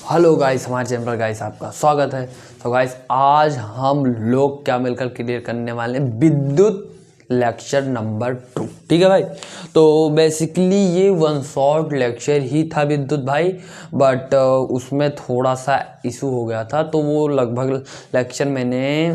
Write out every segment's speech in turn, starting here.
Hello guys, हमारे channel पर guys आपका स्वागत है। तो गाइस आज हम लोग क्या मिलकर क्लियर करने वाले हैं विद्युत लेक्चर नंबर 2। ठीक है भाई। तो बेसिकली ये वन शॉट लेक्चर ही था विद्युत भाई, बट उसमें थोड़ा सा इशू हो गया था। तो वो लगभग लेक्चर मैंने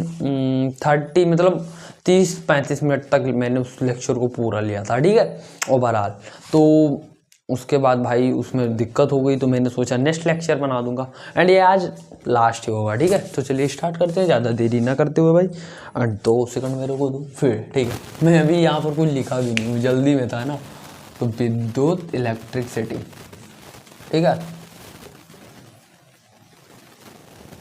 30-35 मिनट तक मैंने उस लेक्चर को पूरा लिया था। ठीक है, ओवरऑल। तो उसके बाद भाई उसमें दिक्कत हो गई, तो मैंने सोचा नेक्स्ट लेक्चर बना दूंगा एंड ये आज लास्ट ही होगा। ठीक है, तो चलिए स्टार्ट करते हैं, ज़्यादा देरी ना करते हुए भाई। एंड 2 सेकंड मेरे को दो फिर। ठीक है, मैं अभी यहाँ पर कुछ लिखा भी नहीं हूँ, जल्दी में था ना। तो विद्युत इलेक्ट्रिसिटी, ठीक है,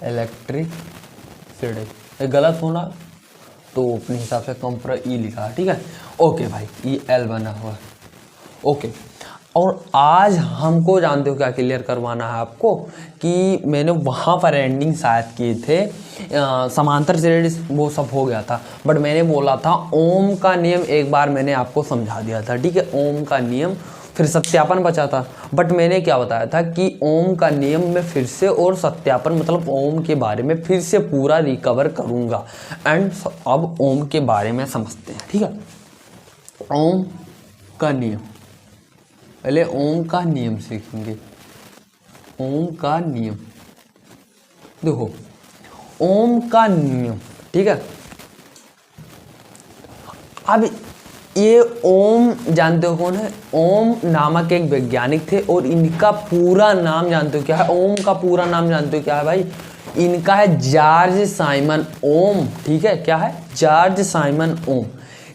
इलेक्ट्रिसिटी, ये गलत होना तो अपने हिसाब से कम पर ई लिखा है। ठीक है, ओके भाई, ई एल बना हुआ है। ओके, और आज हमको जानते हो क्या क्लियर करवाना है आपको कि मैंने वहाँ पर एंडिंग शायद किए थे, समांतर श्रेणी वो सब हो गया था, बट मैंने बोला था ओम का नियम एक बार मैंने आपको समझा दिया था। ठीक है, ओम का नियम, फिर सत्यापन बचा था। बट मैंने क्या बताया था कि ओम का नियम में फिर से और सत्यापन मतलब ओम के बारे में फिर से पूरा रिकवर करूँगा। एंड अब ओम के बारे में समझते हैं। ठीक है, ओम का नियम, पहले ओम का नियम सीखेंगे। ओम का नियम, देखो ओम का नियम, ठीक है। अब ये ओम जानते हो कौन है? ओम नामक एक वैज्ञानिक थे और इनका पूरा नाम जानते हो क्या है? ओम का पूरा नाम जानते हो क्या है भाई? इनका है जॉर्ज साइमन ओम। ठीक है, क्या है? जॉर्ज साइमन ओम।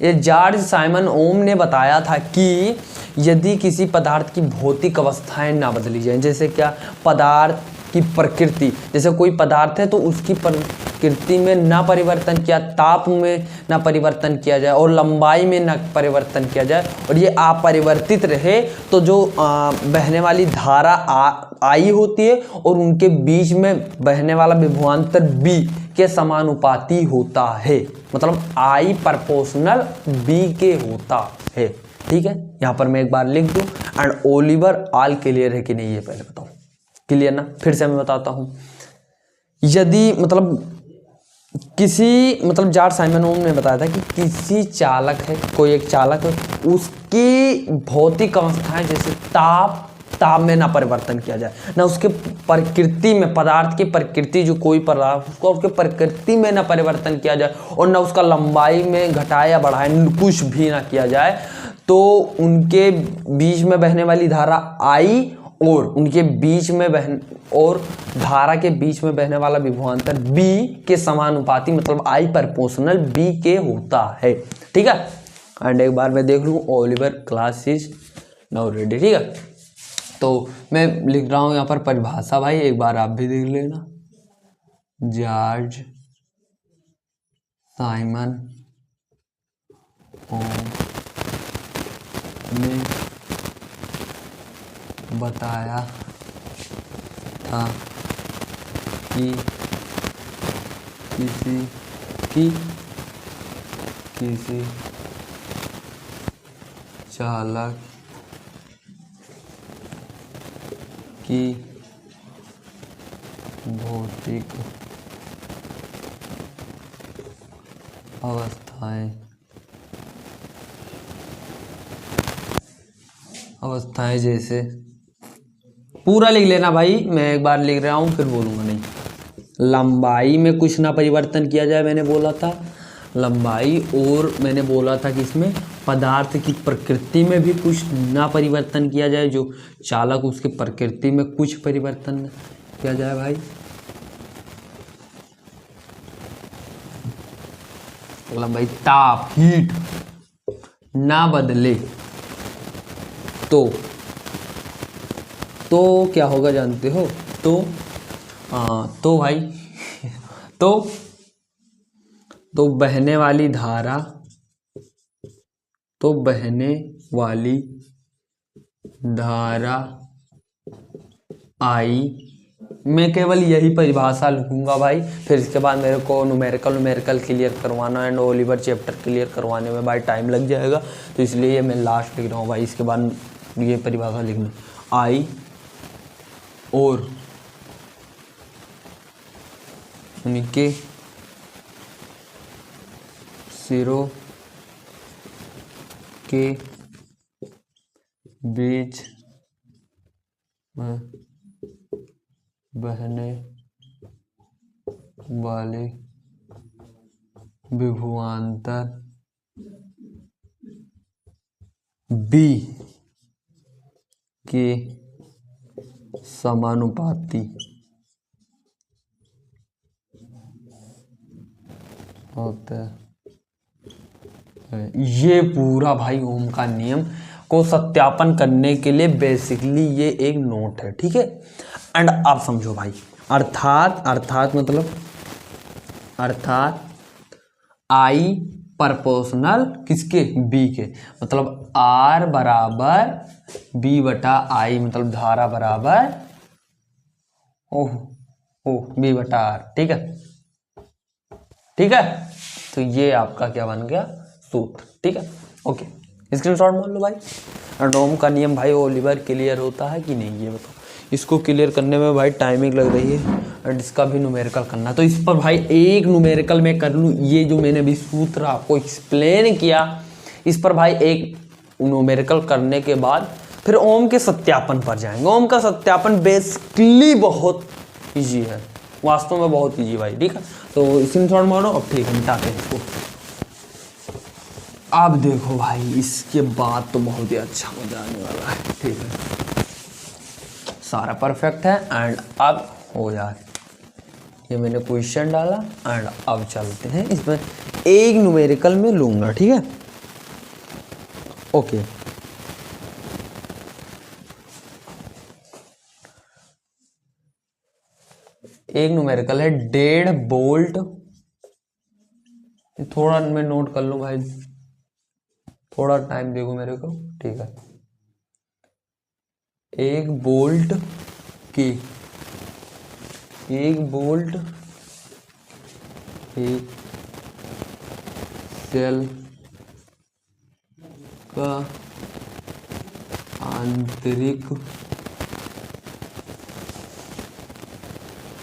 ये जॉर्ज साइमन ओम ने बताया था कि यदि किसी पदार्थ की भौतिक अवस्थाएं ना बदली जाएं, जैसे क्या, पदार्थ की प्रकृति, जैसे कोई पदार्थ है तो उसकी प्रकृति में ना परिवर्तन किया, ताप में ना परिवर्तन किया जाए और लंबाई में ना परिवर्तन किया जाए, और ये अपरिवर्तित रहे, तो जो बहने वाली धारा आई होती है और उनके बीच में बहने वाला विभवांतर बी के समानुपाती होता है, मतलब आई प्रोपोर्शनल बी के होता है। ठीक है, यहाँ पर मैं एक बार लिख दूं। एंड ओलिवर ऑल क्लियर है कि नहीं ये पहले बताओ। क्लियर ना? फिर से मैं बताता हूं। यदि मतलब जॉर्ज साइमन ओम ने बताया था कि किसी चालक है, कोई एक चालक है, उसकी भौतिक अवस्थाएं जैसे ताप में ना परिवर्तन किया जाए, ना उसके प्रकृति में, पदार्थ की प्रकृति जो कोई पदार्थ उसको उसके प्रकृति में ना परिवर्तन किया जाए, और ना उसका लंबाई में घटाए या बढ़ाए कुछ भी ना किया जाए, तो उनके बीच में बहने वाली धारा आई और उनके बीच में धारा के बीच में बहने वाला विभवांतर बी के समानुपाती, मतलब आई प्रोपोर्शनल बी के होता है। ठीक है, एंड एक बार मैं देख लूँ, Oliver class is now ready. ठीक है, तो मैं लिख रहा हूँ यहाँ पर परिभाषा भाई, एक बार आप भी देख लेना। जॉर्ज साइमन ओम ने बताया था कि किसी चालक की भौतिक अवस्थाएं जैसे, पूरा लिख लेना भाई, मैं एक बार लिख रहा हूँ फिर बोलूँगा नहीं। लंबाई में कुछ ना परिवर्तन किया जाए, मैंने बोला था लंबाई, और मैंने बोला था कि इसमें पदार्थ की प्रकृति में भी कुछ ना परिवर्तन किया जाए, जो चालक उसकी प्रकृति में कुछ परिवर्तन किया जाए भाई। लंबाई, ताप, हीट ना बदले, तो क्या होगा जानते हो? तो भाई तो बहने वाली धारा, आई, मैं केवल यही परिभाषा लिखूंगा भाई। फिर इसके बाद मेरे को न्यूमेरिकल क्लियर करवाना एंड ओलिवर चैप्टर क्लियर करवाने में भाई टाइम लग जाएगा, तो इसलिए मैं लास्ट लिख रहा हूँ भाई। इसके बाद ये परिभाषा लिखना, आई और उनके सिरों के बीच में बहने वाले विभवांतर बी के समानुपाती होता है। ये पूरा भाई ओम का नियम को सत्यापन करने के लिए बेसिकली ये एक नोट है, ठीक है। एंड आप समझो भाई, अर्थात मतलब आई प्रोपोर्शनल किसके, बी के, मतलब आर बराबर बी बटा आई, मतलब धारा बराबर बी बटा आर, ठीक है। तो ये आपका क्या बन गया, सूत्र, ठीक है। ओके, स्क्रीनशॉट मान लो भाई। और ओम का नियम भाई ओलिवर क्लियर होता है कि नहीं, ये बताओ। इसको क्लियर करने में भाई टाइमिंग लग रही है और इसका भी न्यूमेरिकल करना, तो इस पर भाई एक न्यूमेरिकल में कर लूँ। ये जो मैंने भी सूत्र आपको एक्सप्लेन किया, इस पर भाई एक न्यूमेरिकल करने के बाद फिर ओम के सत्यापन पर जाएंगे। ओम का सत्यापन बेसिकली बहुत ईजी है, वास्तव में बहुत ईजी भाई, ठीक है। तो स्क्रीनशॉट मारो, अब ठीक है, मिटाते हैं इसको। अब देखो भाई, इसके बाद तो बहुत ही अच्छा मजा आने वाला है, ठीक है। सारा परफेक्ट है एंड अब हो जाए, ये मैंने क्वेश्चन डाला एंड अब चलते हैं इसमें एक न्यूमेरिकल में लूंगा, ठीक है। ओके, एक न्यूमेरिकल है 1.5 वोल्ट, थोड़ा मैं नोट कर लूँ भाई, थोड़ा टाइम देखो मेरे को, ठीक है। 1 वोल्ट की 1 वोल्ट एक सेल का आंतरिक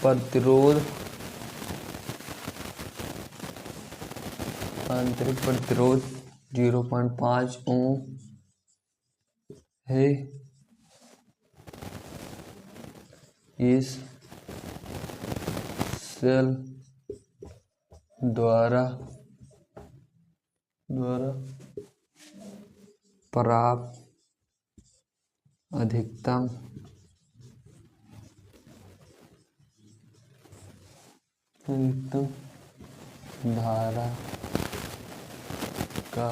प्रतिरोध 0.5 ओम है। इस सेल द्वारा प्राप्त अधिकतम धारा का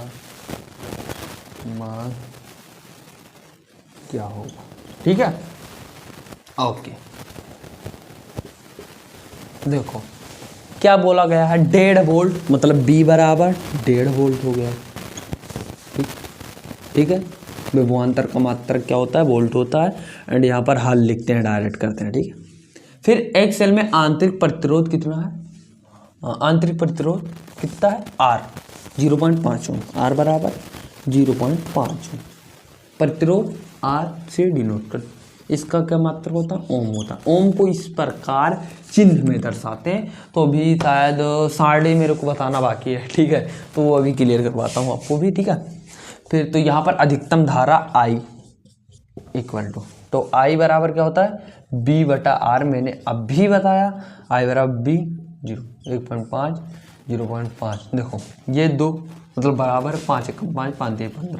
मान क्या होगा, ठीक है। ओके, देखो क्या बोला गया है, 1.5 वोल्ट, मतलब B बराबर 1.5 वोल्ट हो गया, ठीक है। विभवांतर का मात्रक क्या होता है, वोल्ट होता है। एंड यहाँ पर हल लिखते हैं, डायरेक्ट करते हैं, ठीक है। फिर एक सेल में आंतरिक प्रतिरोध कितना है, आंतरिक प्रतिरोध कितना है, R 0.5 ओम, R बराबर 0.5 ओम। प्रतिरोध R से डिनोट कर, इसका क्या मात्रक होता है, ओम होता है। ओम को इस प्रकार चिन्ह में दर्शाते हैं। तो अभी शायद साढ़े मेरे को बताना बाकी है, ठीक है, तो वो अभी क्लियर करवाता हूँ आपको भी, ठीक है। फिर तो यहाँ पर अधिकतम धारा I इक्वल टू, तो I बराबर क्या होता है, B बटा R, मैंने अभी बताया। I बराबर B 1.5 0.5, देखो ये 2 मतलब बराबर 5 एकम 5 5 3 15,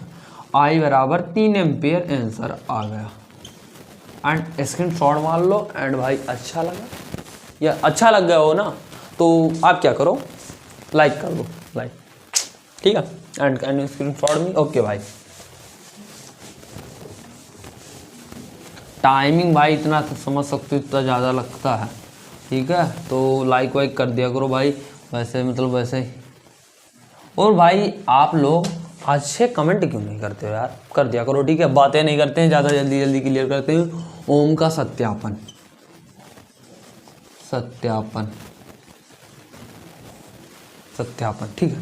I बराबर 3 एम्पियर आंसर आ गया। एंड स्क्रीनशॉट मार लो। एंड भाई अच्छा लगा या अच्छा लग गया हो ना, तो आप क्या करो, लाइक कर दो, लाइक, ठीक है। एंड स्क्रीनशॉट में, ओके भाई। टाइमिंग भाई इतना तो समझ सकते हो, इतना ज़्यादा लगता है, ठीक है। तो लाइक वाइक कर दिया करो भाई, वैसे मतलब वैसे ही। और भाई आप लोग अच्छे कमेंट क्यों नहीं करते हो यार, कर दिया करो, ठीक है। बातें नहीं करते हैं ज़्यादा, जल्दी जल्दी क्लियर करते हैं। ओम का सत्यापन सत्यापन, ठीक है।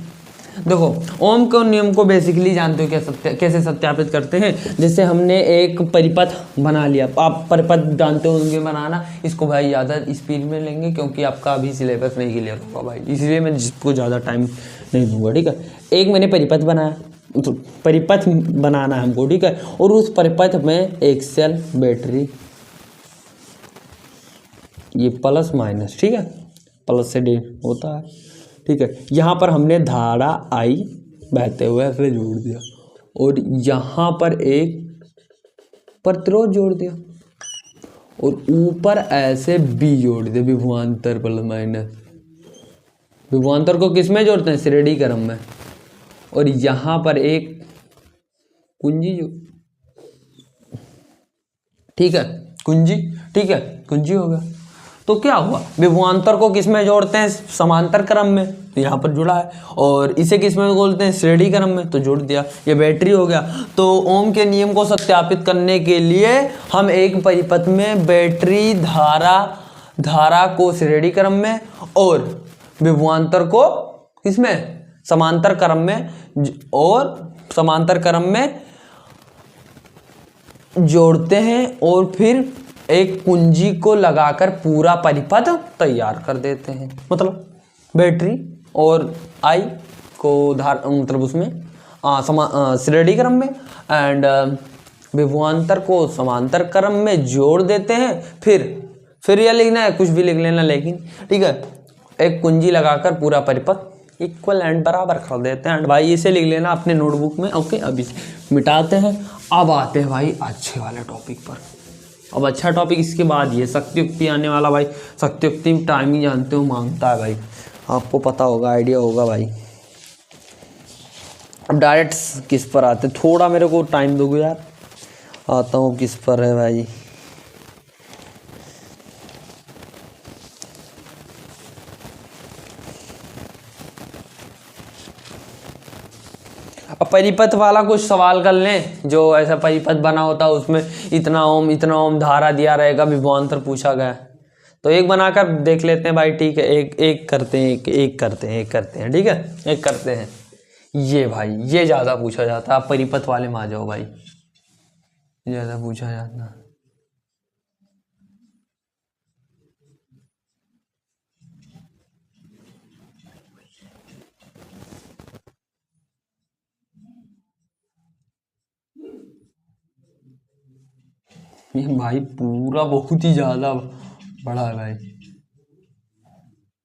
देखो ओम के नियम को बेसिकली जानते हो कैसे सत्यापित करते हैं। जैसे हमने एक परिपथ बना लिया, आप परिपथ जानते होंगे बनाना, इसको भाई ज़्यादा स्पीड में लेंगे क्योंकि आपका अभी सिलेबस नहीं क्लियर होगा भाई, इसलिए मैं जिसको ज़्यादा टाइम नहीं दूंगा, ठीक है। एक मैंने परिपथ बनाया, तो परिपथ बनाना है हमको, ठीक है, और उस परिपथ में एक सेल बैटरी, ये प्लस माइनस, ठीक है, प्लस से डे होता है, ठीक है। यहाँ पर हमने धारा आई बहते हुए ऐसे जोड़ दिया और यहाँ पर एक प्रतिरोध जोड़ दिया और ऊपर ऐसे बी जोड़ दिया, विभवांतर प्लस माइनस। विभवांतर को किस में जोड़ते हैं? श्रेणी क्रम में। और यहाँ पर एक कुंजी जो, ठीक है, कुंजी, ठीक है, कुंजी हो गया। तो क्या हुआ, विभवांतर को किस में जोड़ते हैं? समांतर क्रम में, तो यहाँ पर जुड़ा है। और इसे किस में बोलते हैं? श्रेणी क्रम में, तो जोड़ दिया, ये बैटरी हो गया। तो ओम के नियम को सत्यापित करने के लिए हम एक परिपथ में बैटरी धारा को श्रेणी क्रम में और विभवांतर को किसमें? समांतर क्रम में, और समांतर क्रम में जोड़ते हैं और फिर एक कुंजी को लगाकर पूरा परिपथ तैयार कर देते हैं। मतलब बैटरी और आई को मतलब उसमें श्रेणी क्रम में एंड विभवांतर को समांतर क्रम में जोड़ देते हैं। फिर यह लिखना है, कुछ भी लिख लेना लेकिन, ठीक है, एक कुंजी लगाकर पूरा परिपथ इक्वल एंड बराबर कर देते हैं। एंड भाई इसे लिख लेना अपने नोटबुक में। ओके, अब इसे मिटाते हैं। अब आते हैं भाई अच्छे वाले टॉपिक पर। अब अच्छा टॉपिक इसके बाद ये शक्तियुक्ति आने वाला भाई। शक्तियुक्ति टाइम ही जानते हो मांगता है भाई, आपको पता होगा, आइडिया होगा भाई। अब डायरेक्ट किस पर आते, थोड़ा मेरे को टाइम दोगे यार, आता हूँ किस पर है भाई। अब परिपथ वाला कुछ सवाल कर लें, जो ऐसा परिपथ बना होता है उसमें इतना ओम धारा दिया रहेगा, विभवांतर पूछा गया, तो एक बनाकर देख लेते हैं भाई, ठीक है। एक करते हैं, एक करते हैं, ठीक है, एक करते हैं। ये भाई ये ज़्यादा पूछा जाता है, आप परिपथ वाले में आ जाओ भाई, ज़्यादा पूछा जाता है। ये भाई पूरा बहुत ही ज़्यादा बड़ा है भाई, ठीक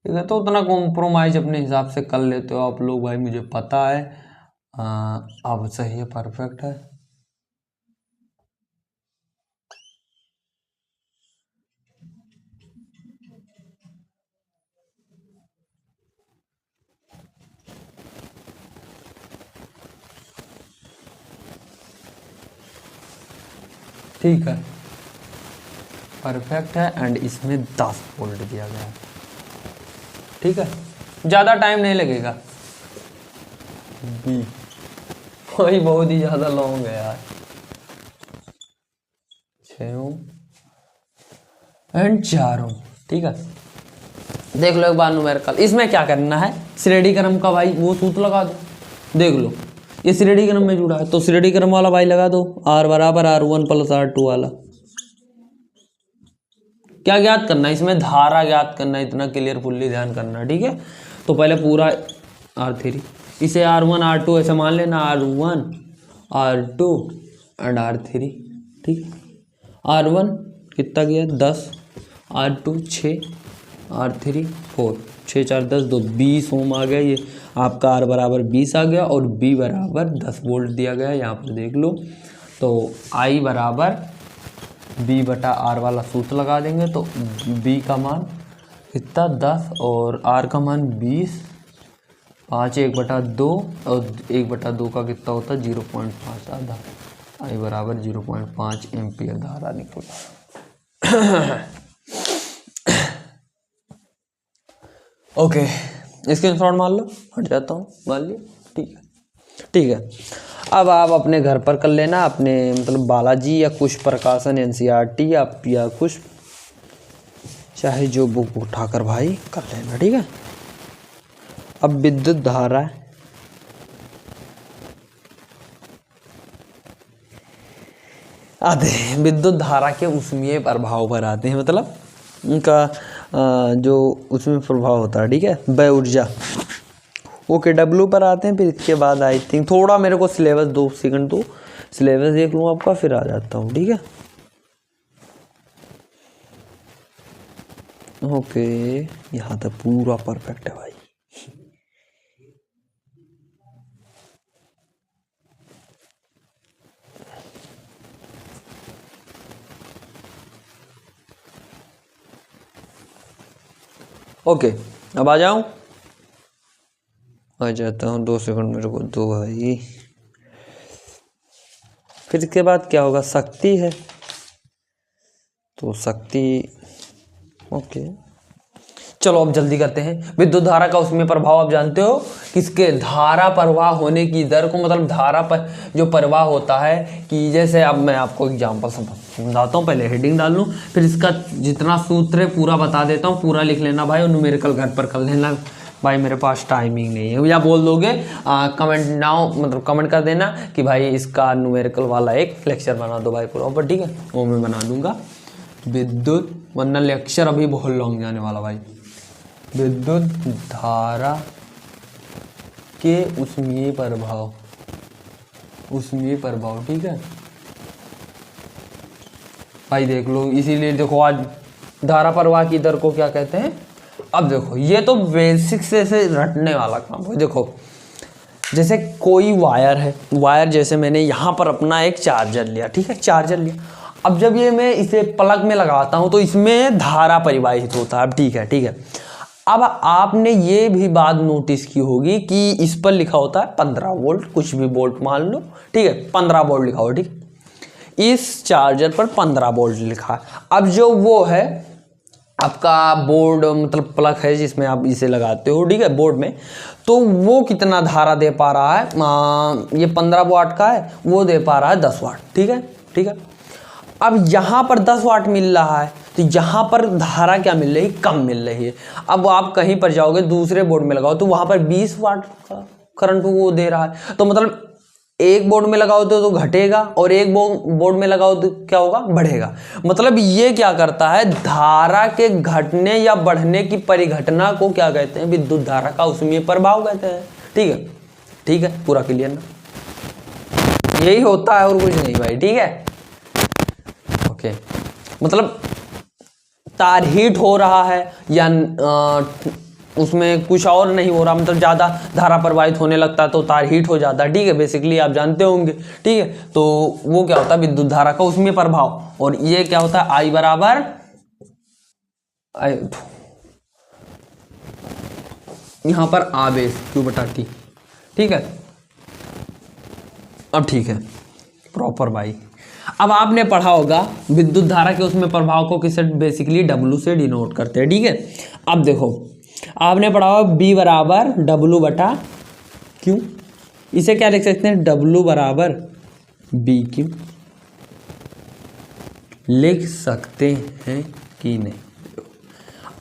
है। तो उतना कॉम्प्रोमाइज़ अपने हिसाब से कर लेते हो आप लोग भाई, मुझे पता है। अब सही है, परफेक्ट है। ठीक है, परफेक्ट है। एंड इसमें 10 वोल्ट दिया गया है, ठीक है, ज़्यादा टाइम नहीं लगेगा। बी भाई बहुत ही ज़्यादा लॉन्ग है यार, 6 ओम एंड 4 ओम, ठीक है। देख लो एक बार न्यूमेरिकल, इसमें क्या करना है, श्रेणी क्रम का भाई वो सूत्र लगा दो। देख लो ये श्रेणी क्रम में जुड़ा है, तो श्रेणी क्रम वाला भाई लगा दो, R बराबर R1 प्लस R2 वाला। क्या ज्ञात करना है इसमें? धारा ज्ञात करना है, इतना क्लियरफुल्ली ध्यान करना, ठीक है। तो पहले पूरा R3, इसे R1 R2 ऐसे मान लेना, R1 R2 एंड R3, ठीक है। R1 कितना गया 10, R2 6, R3 4, 6 4 10 2 20 ओम आ गया। ये आपका R बराबर 20 आ गया और B बराबर 10 वोल्ट दिया गया है, यहाँ पर देख लो। तो I बराबर B बटा R वाला सूत्र लगा देंगे, तो B का मान कितना 10 और R का मान 20, 5 1/2 और 1/2 का कितना होता है 0.5 आधा। I बराबर 0.5 एम्पियर धारा निकला। ओके, स्क्रीनशॉट मान लो, हट जाता हूँ, मान लिया, ठीक है, ठीक है। अब आप अपने घर पर कर लेना, अपने मतलब बालाजी या कुछ प्रकाशन NCERT या कुछ चाहे जो बुक उठाकर भाई कर लेना, ठीक है। अब विद्युत धारा आते हैं विद्युत धारा के ऊष्मीय प्रभाव पर आते हैं, मतलब उनका जो उसमें प्रभाव होता है, ठीक है, वह ऊर्जा। ओके, डब्ल्यू पर आते हैं। फिर इसके बाद आई थिंक थोड़ा मेरे को सिलेबस 2 सेकंड तो सिलेबस देख लूँ आपका, फिर आ जाता हूँ, ठीक है। ओके, यहाँ तक पूरा परफेक्ट है भाई। ओके, अब आ जाऊं, आ जाता हूँ। 2 सेकंड मेरे को दो भाई। फिर इसके बाद क्या होगा, शक्ति है, तो शक्ति। ओके, चलो अब जल्दी करते हैं। विद्युत धारा का उसमें प्रभाव आप जानते हो किसके, धारा प्रवाह होने की दर को, मतलब धारा पर जो प्रवाह होता है कि जैसे अब मैं आपको एग्जांपल समझाता हूँ, पहले हेडिंग डाल लूँ, फिर इसका जितना सूत्र है पूरा बता देता हूँ, पूरा लिख लेना भाई और न्यूमेरिकल घर पर कर लेना भाई, मेरे पास टाइमिंग नहीं है। या बोल दोगे कमेंट नाउ, मतलब कमेंट कर देना कि भाई इसका न्यूमेरिकल वाला एक लेक्चर बना दो भाई प्रॉपर, ठीक है, वो मैं बना दूंगा। विद्युत, वरना लेक्चर अभी बहुत लॉन्ग जाने वाला भाई। विद्युत धारा के ऊष्मीय प्रभाव, ऊष्मीय प्रभाव, ठीक है भाई, देख लो। इसीलिए देखो आज धारा प्रवाह की दर को क्या कहते हैं। अब देखो ये तो बेसिक से रटने वाला काम है। देखो जैसे कोई वायर है, वायर जैसे मैंने यहाँ पर अपना एक चार्जर लिया, ठीक है, चार्जर लिया। अब जब ये मैं इसे प्लग में लगाता हूँ तो इसमें धारा परिवाहित होता है। अब ठीक है, ठीक है। अब आपने ये भी बात नोटिस की होगी कि इस पर लिखा होता है 15 वोल्ट, कुछ भी वोल्ट मान लो, ठीक है, 15 वोल्ट लिखा हो, ठीक। इस चार्जर पर 15 वोल्ट लिखा है। अब जो वो है आपका बोर्ड, मतलब प्लग है जिसमें आप इसे लगाते हो, ठीक है, बोर्ड में, तो वो कितना धारा दे पा रहा है, ये 15 वाट का है, वो दे पा रहा है 10 वाट, ठीक है, ठीक है। अब यहाँ पर 10 वाट मिल रहा है, तो यहाँ पर धारा क्या मिल रही है, कम मिल रही है। अब आप कहीं पर जाओगे दूसरे बोर्ड में लगाओ तो वहाँ पर 20 वाट का करंट वो दे रहा है, तो मतलब एक बोर्ड में लगाओ तो घटेगा और एक बोर्ड में लगाओ तो क्या होगा, बढ़ेगा। मतलब ये क्या करता है, धारा के घटने या बढ़ने की परिघटना को क्या कहते हैं, विद्युत धारा का ऊष्मीय प्रभाव कहते हैं, ठीक है, ठीक है, पूरा क्लियर ना, यही होता है और कुछ नहीं भाई, ठीक है। ओके, मतलब तार हीट हो रहा है या उसमें कुछ और नहीं हो रहा, मतलब ज़्यादा धारा प्रवाहित होने लगता है तो तार हीट हो जाता है, ठीक है, बेसिकली आप जानते होंगे, ठीक है। तो वो क्या होता है, विद्युत धारा का उसमें प्रभाव। और ये क्या होता है, आई बराबर यहाँ पर आवेश Q/T, ठीक है। अब ठीक है प्रॉपर भाई। अब आपने पढ़ा होगा विद्युत धारा के उसमें प्रभाव को किसे बेसिकली W से डिनोट करते हैं, ठीक है। अब देखो आपने पढ़ा होगा B बराबर W/Q, इसे क्या लिख सकते हैं, W बराबर BQ लिख सकते हैं कि नहीं।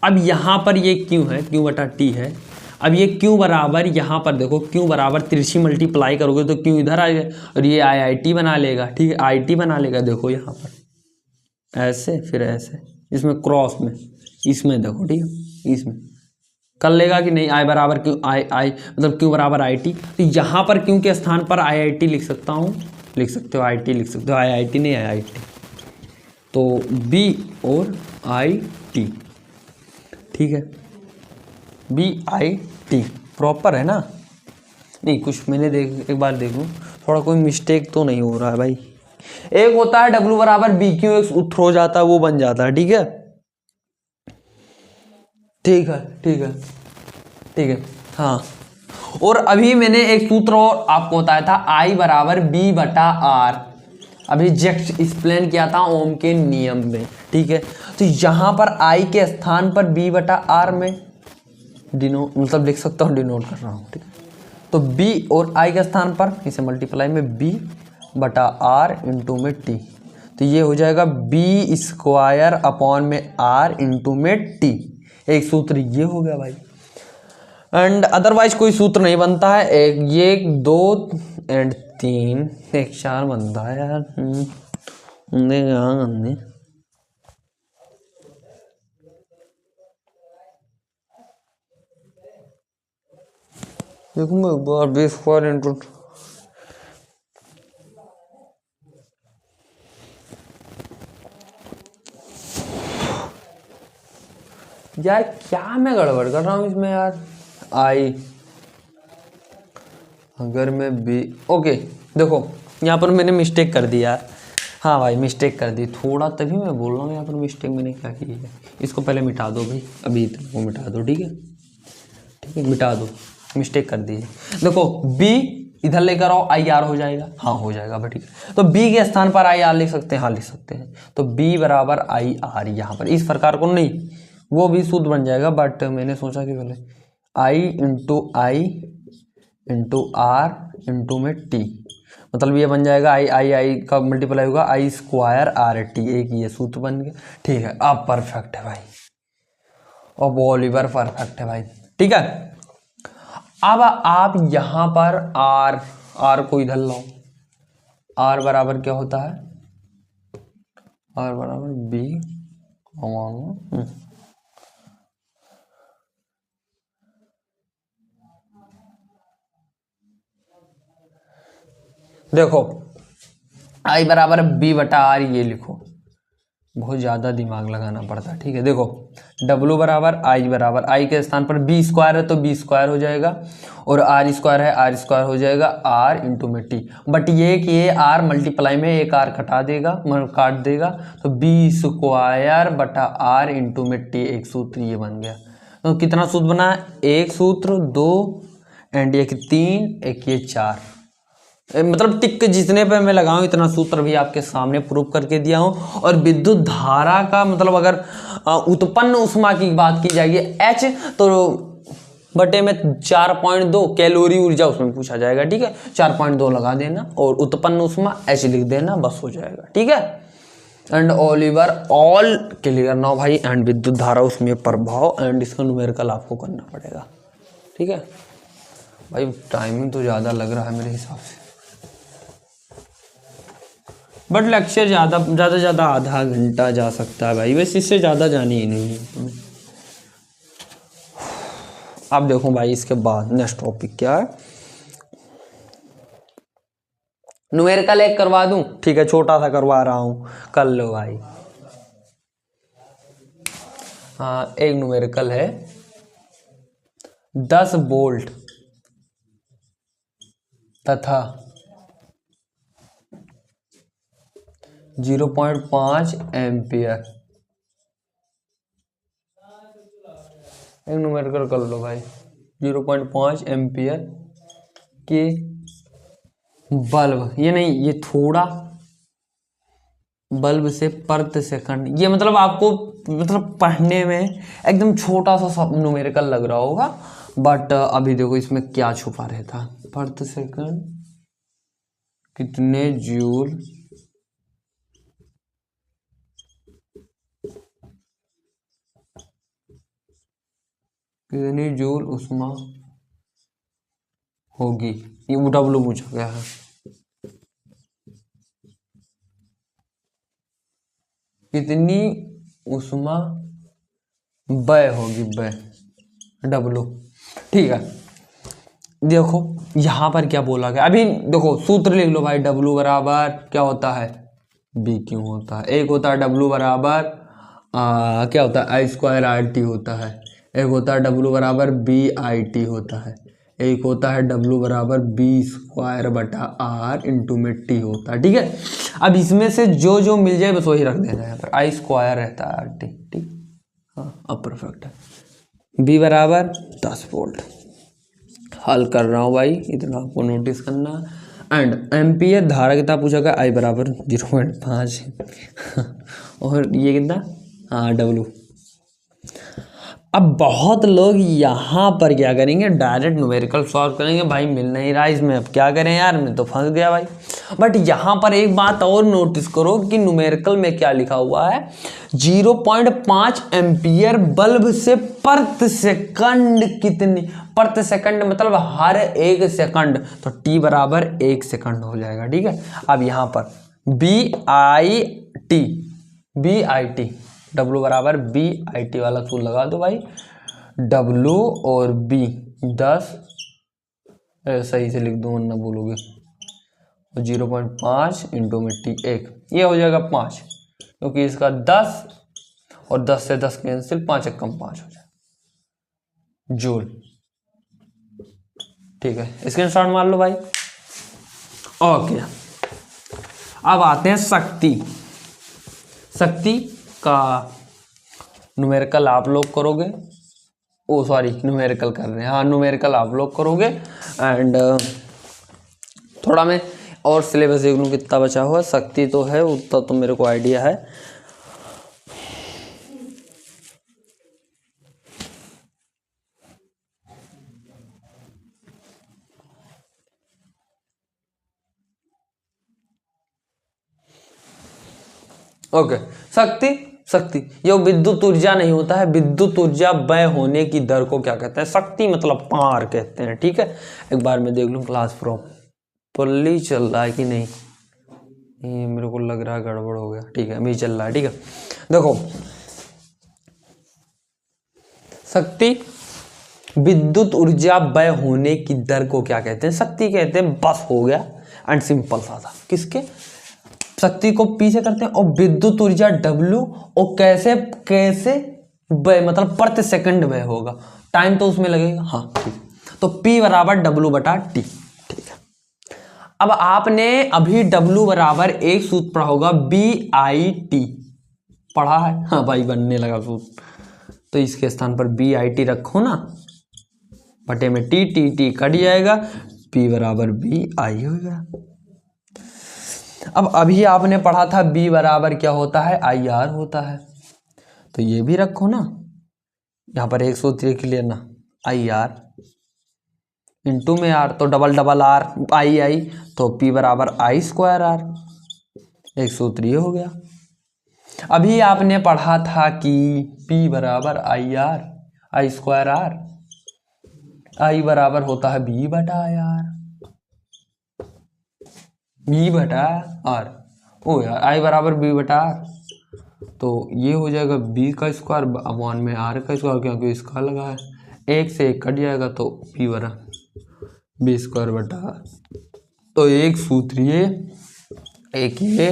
अब यहाँ पर ये Q है, Q/T है। अब ये Q बराबर, यहाँ पर देखो Q बराबर तिरछी मल्टीप्लाई करोगे तो Q इधर आ जाएगा और ये IIT बना लेगा, ठीक है, IT बना लेगा। देखो यहाँ पर ऐसे, फिर ऐसे, इसमें क्रॉस में, इसमें देखो, ठीक है, इसमें कर लेगा कि नहीं, I बराबर Q, I मतलब Q बराबर IT। तो यहाँ पर Q के स्थान पर IIT लिख सकता हूँ, लिख सकते हो IT, लिख सकते हो IIT नहीं IIT, तो B और IT, ठीक है, BIT प्रॉपर है ना। नहीं कुछ मैंने एक बार देखूं थोड़ा कोई मिस्टेक तो नहीं हो रहा है भाई। एक होता है W बराबर BQ, एक थ्रो जाता है वो बन जाता है, ठीक है, ठीक है, ठीक है, ठीक है, हाँ। और अभी मैंने एक सूत्र और आपको बताया था, I बराबर B/R, अभी जस्ट एक्सप्लेन किया था ओम के नियम में, ठीक है। तो यहाँ पर I के स्थान पर B/R में मतलब लिख सकता हूँ, डिनोट कर रहा हूँ, ठीक है। तो B और I के स्थान पर इसे मल्टीप्लाई में B/R इंटू में T, तो ये हो जाएगा B² में R इंटू में T। एक सूत्र ये हो गया भाई, एंड अदरवाइज कोई सूत्र नहीं बनता है। एक 2 एंड 3, एक 4 बनता है यार, देखूंगा एक बार बी स्क्वायर इंटू यार क्या मैं गड़बड़ कर रहा हूँ इसमें यार। आई अगर मैं बी ओके देखो यहाँ पर मैंने मिस्टेक कर दी यार। हाँ भाई मिस्टेक कर दी थोड़ा, तभी मैं बोल रहा हूँ यहाँ पर मिस्टेक मैंने क्या की है। इसको पहले मिटा दो भाई, अभी इतना को मिटा दो, ठीक है ठीक है मिटा दो, मिस्टेक कर दी है। देखो बी इधर लेकर आओ, आई आर हो जाएगा, हाँ हो जाएगा भाई ठीक है। तो बी के स्थान पर आई आर लिख सकते हैं, हाँ लिख सकते हैं। तो बी बराबर आई आर यहाँ पर इस प्रकार को नहीं, वो भी शुद्ध बन जाएगा, बट मैंने सोचा कि पहले आई इंटू आर इंटू में टी, मतलब ये बन जाएगा आई का मल्टीप्लाई होगा आई स्क्वायर आर टी, एक ये सूत्र बन गया। ठीक है अब परफेक्ट है भाई, अब ओलिवर परफेक्ट है भाई, ठीक है। अब आप यहां पर आर को इधर लाओ, आर बराबर क्या होता है, आर बराबर बी देखो आई बराबर बी बटा आर, ये लिखो, बहुत ज़्यादा दिमाग लगाना पड़ता है, ठीक है। देखो W बराबर आई के स्थान पर बी स्क्वायर है तो बी स्क्वायर हो जाएगा, और आर स्क्वायर है आर स्क्वायर हो जाएगा, आर इंटू में टी। बट ये कि ये आर मल्टीप्लाई में एक आर कटा देगा, मतलब काट देगा, तो बी स्क्वायर बटा आर इंटू में टी, एक सूत्र ये बन गया। तो कितना सूत्र बना, एक सूत्र, दो एंड एक तीन, एक ये चार, मतलब टिक जितने पे मैं लगाऊं इतना सूत्र भी आपके सामने प्रूफ करके दिया हूं। और विद्युत धारा का मतलब अगर उत्पन्न उष्मा की बात की जाएगी H तो बटे में 4.2 कैलोरी ऊर्जा उसमें पूछा जाएगा, ठीक है। 4.2 लगा देना और उत्पन्न उष्मा H लिख देना, बस हो जाएगा, ठीक है। And Oliver all clear now भाई, एंड विद्युत धारा उसमें प्रभाव, एंड इसका न्यूमेरिकल आपको करना पड़ेगा, ठीक है भाई। टाइमिंग तो ज़्यादा लग रहा है मेरे हिसाब से, बट लेक्चर ज़्यादा आधा घंटा जा सकता है भाई, वैसे इससे ज़्यादा जानी ही नहीं है। अब देखो भाई इसके बाद नेक्स्ट टॉपिक क्या है, न्यूमेरिकल एक करवा दूं, ठीक है छोटा सा करवा रहा हूँ, कर लो भाई। हाँ एक न्यूमेरिकल है 10 वोल्ट तथा 0.5 एम्पियर, एक न्यूमेरिकल कर लो भाई। 0.5 एम्पियर के बल्ब, ये नहीं ये थोड़ा, बल्ब से प्रति सेकंड, ये मतलब आपको मतलब पढ़ने में एकदम छोटा सा न्यूमेरिकल लग रहा होगा, बट अभी देखो इसमें क्या छुपा रहता है। प्रति सेकंड कितने जूल कितनी जूल उष्मा होगी, ये W पूछा गया है। कितनी उष्मा व्यय होगी, व्यय W, ठीक है। देखो यहां पर क्या बोला गया, अभी देखो सूत्र लिख लो भाई। W बराबर क्या होता है, B क्यों होता है, एक होता है W बराबर क्या होता है आई स्क्वायर आर टी होता है, एक होता है W बराबर बी आई टी होता है, एक होता है W बराबर बी स्क्वायर बटा आर इंटू में टी होता है, ठीक है। अब इसमें से जो जो मिल जाए बस वही रख देना है, यहाँ पर आई स्क्वायर रहता है आर टी, ठीक, हाँ अब परफेक्ट है। बी बराबर 10 वोल्ट, हल कर रहा हूँ भाई, इतना आपको नोटिस करना। एंड एम्पियर धारा कितना पूछा गया, आई बराबर 0.5 और ये कितना, हाँ W। अब बहुत लोग यहाँ पर क्या करेंगे, डायरेक्ट न्यूमेरिकल सॉल्व करेंगे, भाई मिल नहीं रहा इसमें, अब क्या करें यार, मैं तो फंस गया भाई। बट यहाँ पर एक बात और नोटिस करो कि न्यूमेरिकल में क्या लिखा हुआ है, 0.5 एम्पियर बल्ब से प्रति सेकंड कितनी, प्रति सेकंड मतलब हर एक सेकंड, तो T बराबर 1 सेकंड हो जाएगा, ठीक है। अब यहाँ पर BIT W बराबर BIT वाला सूत्र लगा दो भाई। W और B 10, सही से लिख दो वरना बोलोगे, 0.5 इंटू में T 1, ये हो जाएगा 5, क्योंकि इसका 10 और 10 से 10 कैंसिल, 5 एक कम 5 हो जाए जूल। ठीक है, स्क्रीनशॉट मार लो भाई। ओके, अब आते हैं शक्ति। शक्ति का न्यूमेरिकल आप लोग करोगे, ओ सॉरी न्यूमेरिकल कर रहे हैं, हाँ न्यूमेरिकल आप लोग करोगे। एंड थोड़ा मैं और सिलेबस देख लूँ कितना बचा हुआ। शक्ति तो है उतना तो मेरे को आइडिया है। ओके, शक्ति ये विद्युत ऊर्जा नहीं होता है, विद्युत ऊर्जा व्यय होने की दर को क्या कहते हैं? शक्ति मतलब पावर कहते हैं। ठीक है, एक बार मैं देख लूं क्लास प्रॉपर्ली चल रहा है कि नहीं। ये मेरे को लग रहा है गड़बड़ हो गया। ठीक है, अभी चल रहा है। ठीक है, देखो शक्ति विद्युत ऊर्जा व्यय होने की दर को क्या कहते हैं? शक्ति कहते हैं, बस हो गया एंड सिंपल सा था। किसके? शक्ति को पी से करते हैं और विद्युत ऊर्जा W, और कैसे व्यय मतलब प्रति सेकंड व्यय होगा, टाइम तो उसमें लगेगा। हाँ ठीक, तो P बराबर W बटा T। ठीक है, अब आपने अभी W बराबर एक सूत्र पढ़ा होगा BIT, पढ़ा है? हाँ भाई, बनने लगा सूत्र, तो इसके स्थान पर BIT रखो ना, बटे में T कट जाएगा, P बराबर BI होगा। अब अभी आपने पढ़ा था B बराबर क्या होता है? IR होता है, तो ये भी रखो ना, यहाँ पर एक सूत्र क्लियर ना, IR इंटू में R, तो डबल डबल R I, तो P बराबर I स्क्वायर R, एक सूत्र ये हो गया। अभी आपने पढ़ा था कि P बराबर IR I square R, I बराबर होता है B बटा IR, B बटा R, ओ यार I बराबर B बटा R, तो ये हो जाएगा B का स्क्वायर अपॉन में R का स्क्वायर, क्योंकि इसका लगा है, एक से एक कट जाएगा, तो P बराबर B स्क्वायर बटा R। तो एक सूत्र ये, एक ये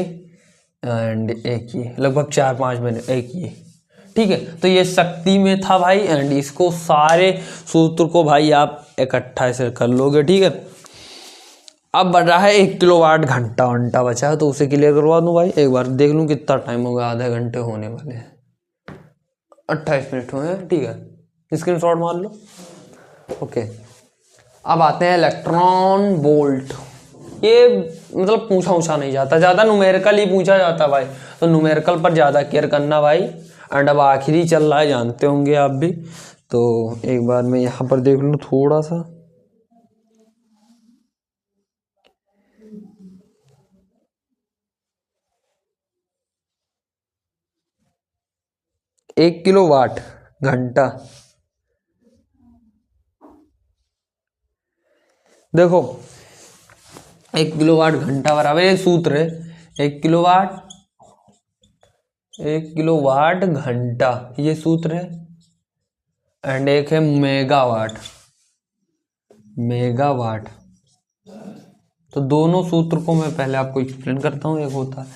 एंड एक ये, लगभग 4-5 मिनट एक ये। ठीक है, तो ये शक्ति में था भाई, एंड इसको सारे सूत्र को भाई आप इकट्ठा से कर लोगे। ठीक है, अब बढ़ रहा है 1 किलोवाट घंटा बचा है, तो उसे क्लियर करवा दूं भाई। एक बार देख लूं कितना टाइम होगा, आधे घंटे होने वाले हैं, 28 मिनट हुए हैं। ठीक है, स्क्रीनशॉट मार लो। ओके, अब आते हैं इलेक्ट्रॉन वोल्ट। ये मतलब पूछा नहीं जाता, ज़्यादा न्यूमेरिकल ही पूछा जाता भाई, तो न्यूमेरिकल पर ज़्यादा केयर करना भाई। एंड अब आखिरी चल रहा है, जानते होंगे आप भी, तो एक बार मैं यहाँ पर देख लूँ थोड़ा सा। एक किलोवाट घंटा, देखो 1 किलोवाट घंटा बराबर, ये सूत्र है, 1 किलोवाट घंटा, ये सूत्र है। एंड एक है मेगावाट, तो दोनों सूत्र को मैं पहले आपको एक्सप्लेन करता हूँ। एक होता है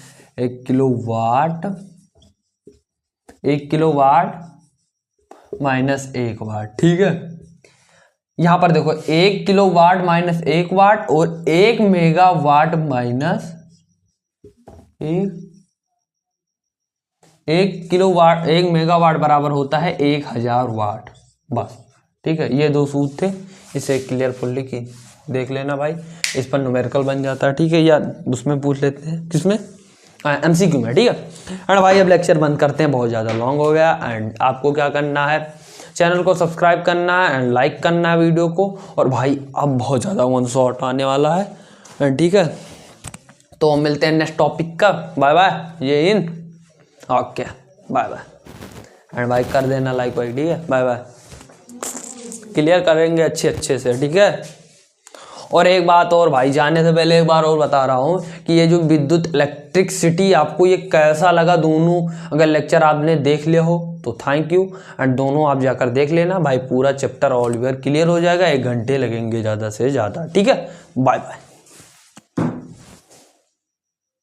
1 किलोवाट माइनस 1 वाट। ठीक है, यहां पर देखो 1 किलोवाट माइनस 1 वाट, और 1 मेगावाट माइनस 1 किलोवाट, 1 मेगावाट बराबर होता है 1000 वाट, बस। ठीक है, ये दो सूत्र थे, इसे क्लियरफुल्ली की देख लेना भाई, इस पर न्यूमेरिकल बन जाता है। ठीक है, या उसमें पूछ लेते हैं, किसमें? MCQ में। ठीक है, एंड भाई अब लेक्चर बंद करते हैं, बहुत ज़्यादा लॉन्ग हो गया। एंड आपको क्या करना है, चैनल को सब्सक्राइब करना है एंड लाइक करना है वीडियो को। और भाई अब बहुत ज़्यादा 1 शॉट आने वाला है। ठीक है, तो मिलते हैं नेक्स्ट टॉपिक का। बाय बाय, ये इन ओके, बाय बाय। एंड भाई कर देना लाइक भाई। ठीक है, बाय बाय, क्लियर करेंगे अच्छे से। ठीक है, और एक बात और भाई, जाने से पहले एक बार और बता रहा हूँ कि ये जो विद्युत इलेक्ट्रिसिटी आपको ये कैसा लगा, दोनों अगर लेक्चर आपने देख लिया हो तो थैंक यू, एंड दोनों आप जाकर देख लेना भाई, पूरा चैप्टर ऑल क्लियर हो जाएगा, 1 घंटे लगेंगे ज़्यादा से ज़्यादा। ठीक है, बाय बाय।